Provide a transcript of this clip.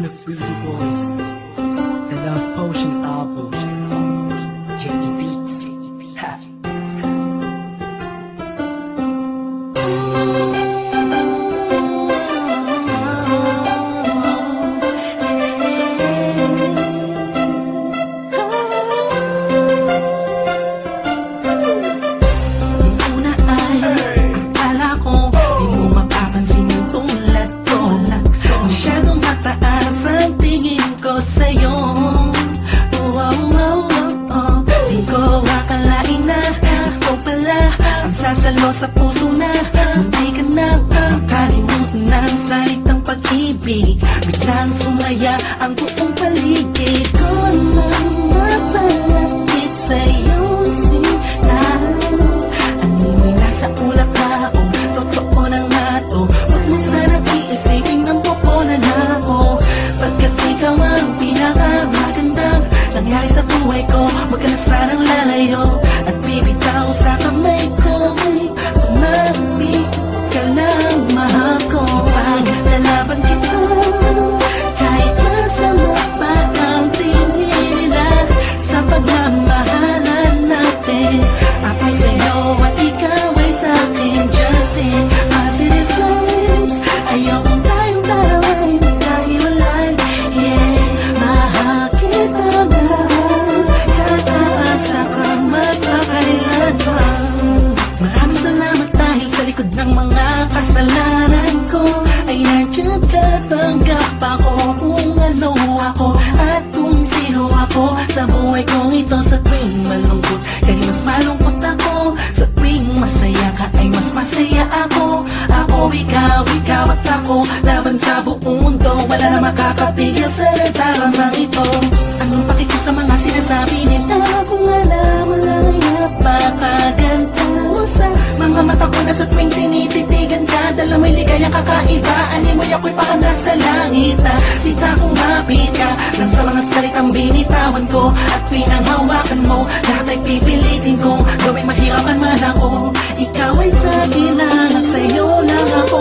the Freezy Boys, the Love Potion album, JD Beats. Ha. Sasalo sa puso na, munti ka nang makalimutan ng salitang pag-ibig. Biglang sumaya ang buong paligid ko nang mapalapit sa'yo sinan. Animoy nasa ulap na ako, totoo na nga to. Huwag mo sanang iisipin ng popona na ako, pagkat ikaw ang pinakamagandang nangyari sa buhay ko. Huwag ka na sanang lalayo at bibitaw sa kamay ko. Tumamig ka lang, mahal ko. Paglalaban kita kahit masama pa ang tingin nila sa pagmamahalan natin. Ako'y sa'yo at ikaw ay sa'kin. Just in positive vibes, ayokong tayong dalawa'y magkahiwalay. Yeah, mahal kita mahal, kataasa ka magpakailan pa. Maraming salamat dahil sa likod ng mga kasalanan ko ay nandiyan ka, tanggap ako kung ano ako at kung sino ako sa buhay kong ito. Sa tuwing malungkot kay mas malungkot ako, sa tuwing masaya ka ay mas masaya ako. Ako, ikaw at ako, laban sa buong mundo, wala na makakapigil sa talamang ito. Anong paki ko sa mga sinasabi nila kung alam mo lang ay napakaganto sa mga mata ko na sa tuwing tinititigan ka. Dala mo'y ligayang kakaiba, animoy ako'y parang nasa langit na sita kumapit ka lang sa mga salitang binitawan ko at pinanghawakan mo. Lahat ay pipilitin kong gawing mahirapan man ako. Ikaw ay sa akin lang at sa'yo lang ako.